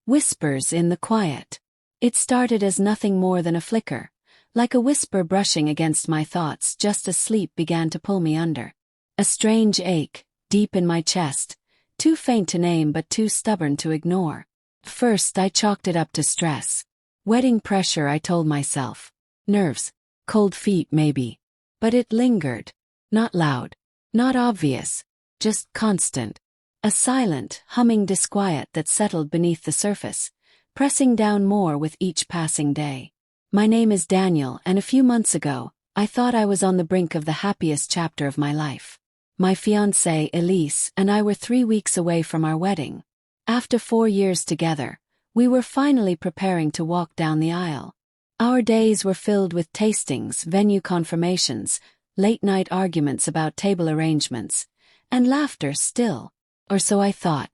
Whispers in the quiet. It started as nothing more than a flicker, like a whisper brushing against my thoughts just as sleep began to pull me under. A strange ache, deep in my chest, too faint to name but too stubborn to ignore. First I chalked it up to stress. Wedding pressure, I told myself. Nerves. Cold feet maybe. But it lingered. Not loud. Not obvious. Just constant. A silent, humming disquiet that settled beneath the surface, pressing down more with each passing day. My name is Daniel, and a few months ago, I thought I was on the brink of the happiest chapter of my life. My fiancée, Elise, and I were 3 weeks away from our wedding. After 4 years together, we were finally preparing to walk down the aisle. Our days were filled with tastings, venue confirmations, late-night arguments about table arrangements, and laughter still, or so I thought.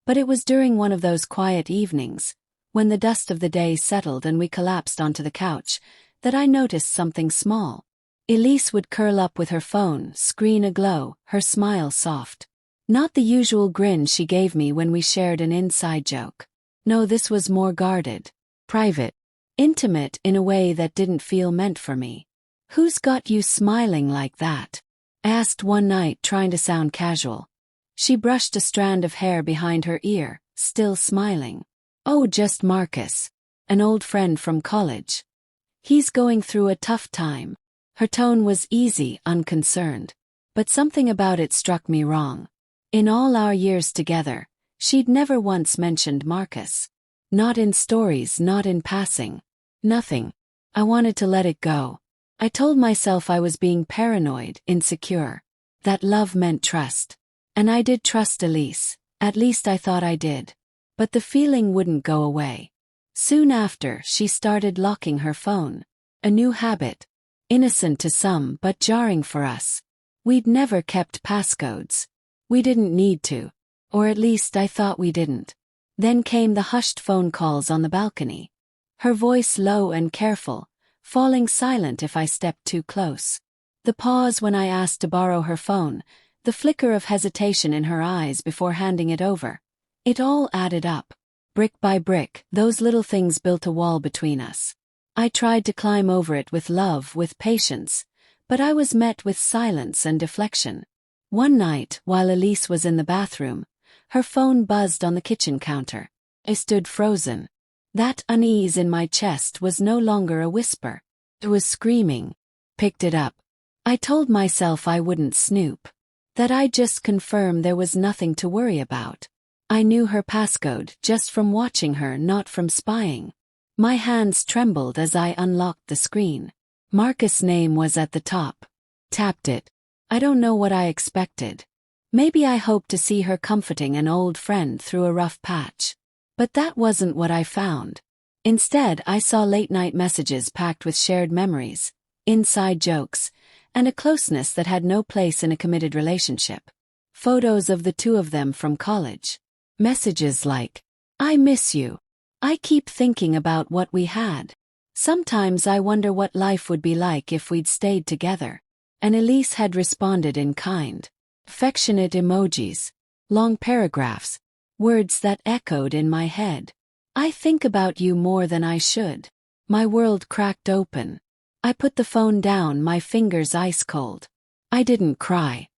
But it was during one of those quiet evenings, when the dust of the day settled and we collapsed onto the couch, that I noticed something small. Elise would curl up with her phone, screen aglow, her smile soft. Not the usual grin she gave me when we shared an inside joke. No, this was more guarded, private, intimate in a way that didn't feel meant for me. "Who's got you smiling like that?" I asked one night, trying to sound casual. She brushed a strand of hair behind her ear, still smiling. "Oh, just Marcus. An old friend from college. He's going through a tough time." Her tone was easy, unconcerned. But something about it struck me wrong. In all our years together, she'd never once mentioned Marcus. Not in stories, not in passing. Nothing. I wanted to let it go. I told myself I was being paranoid, insecure. That love meant trust. And I did trust Elise, at least I thought I did. But the feeling wouldn't go away. Soon after, she started locking her phone. A new habit. Innocent to some but jarring for us. We'd never kept passcodes. We didn't need to. Or at least I thought we didn't. Then came the hushed phone calls on the balcony. Her voice low and careful, falling silent if I stepped too close. The pause when I asked to borrow her phone, the flicker of hesitation in her eyes before handing it over. It all added up. Brick by brick, those little things built a wall between us. I tried to climb over it with love, with patience, but I was met with silence and deflection. One night, while Elise was in the bathroom, her phone buzzed on the kitchen counter. I stood frozen. That unease in my chest was no longer a whisper. It was screaming. Picked it up. I told myself I wouldn't snoop. That I'd just confirm there was nothing to worry about. I knew her passcode just from watching her, not from spying. My hands trembled as I unlocked the screen. Marcus' name was at the top. Tapped it. I don't know what I expected. Maybe I hoped to see her comforting an old friend through a rough patch. But that wasn't what I found. Instead, I saw late-night messages packed with shared memories, inside jokes, and a closeness that had no place in a committed relationship. Photos of the two of them from college. Messages like, "I miss you. I keep thinking about what we had. Sometimes I wonder what life would be like if we'd stayed together." And Elise had responded in kind. Affectionate emojis. Long paragraphs. Words that echoed in my head. "I think about you more than I should." My world cracked open. I put the phone down, my fingers ice cold. I didn't cry.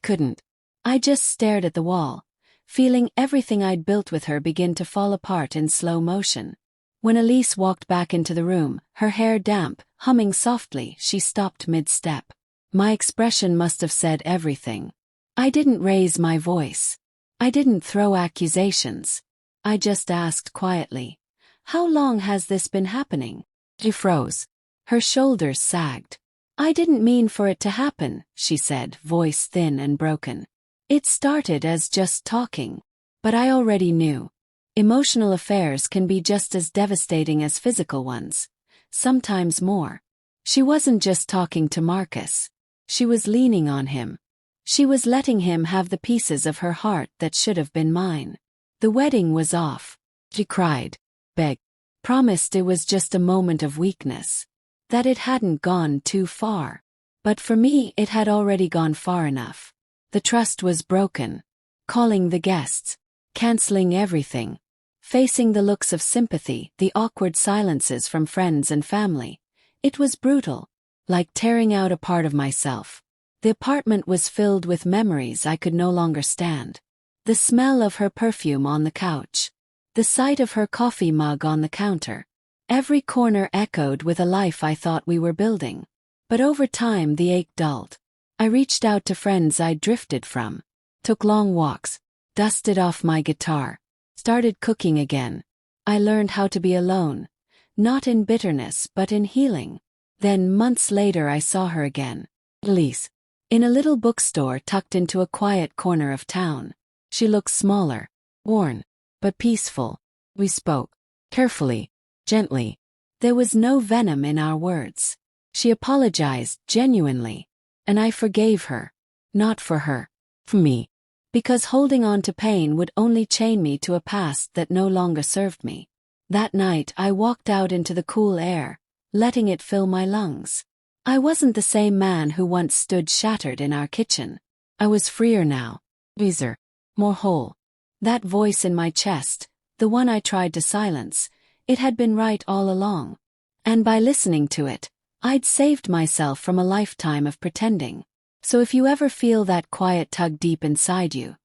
Couldn't. I just stared at the wall, feeling everything I'd built with her begin to fall apart in slow motion. When Elise walked back into the room, her hair damp, humming softly, she stopped mid-step. My expression must have said everything. I didn't raise my voice. I didn't throw accusations. I just asked quietly, "How long has this been happening?" She froze. Her shoulders sagged. "I didn't mean for it to happen," she said, voice thin and broken. "It started as just talking. But I already knew. Emotional affairs can be just as devastating as physical ones. Sometimes more." She wasn't just talking to Marcus. She was leaning on him. She was letting him have the pieces of her heart that should have been mine. The wedding was off. She cried, begged, promised it was just a moment of weakness. That it hadn't gone too far. But for me, it had already gone far enough. The trust was broken. Calling the guests. Canceling everything. facing the looks of sympathy, the awkward silences from friends and family. It was brutal, like tearing out a part of myself. The apartment was filled with memories I could no longer stand. The smell of her perfume on the couch. The sight of her coffee mug on the counter. Every corner echoed with a life I thought we were building. But over time the ache dulled. I reached out to friends I'd drifted from. Took long walks. Dusted off my guitar. Started cooking again. I learned how to be alone. Not in bitterness but in healing. Then months later I saw her again. Elise. In a little bookstore tucked into a quiet corner of town. She looked smaller, worn, but peaceful. We spoke. Carefully. Gently. There was no venom in our words. She apologized genuinely. And I forgave her. Not for her. For me. Because holding on to pain would only chain me to a past that no longer served me. That night I walked out into the cool air, letting it fill my lungs. I wasn't the same man who once stood shattered in our kitchen. I was freer now. Wiser. More whole. That voice in my chest, the one I tried to silence, it had been right all along. And by listening to it, I'd saved myself from a lifetime of pretending. So if you ever feel that quiet tug deep inside you,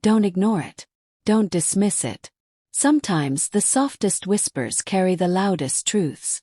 don't ignore it. Don't dismiss it. Sometimes the softest whispers carry the loudest truths.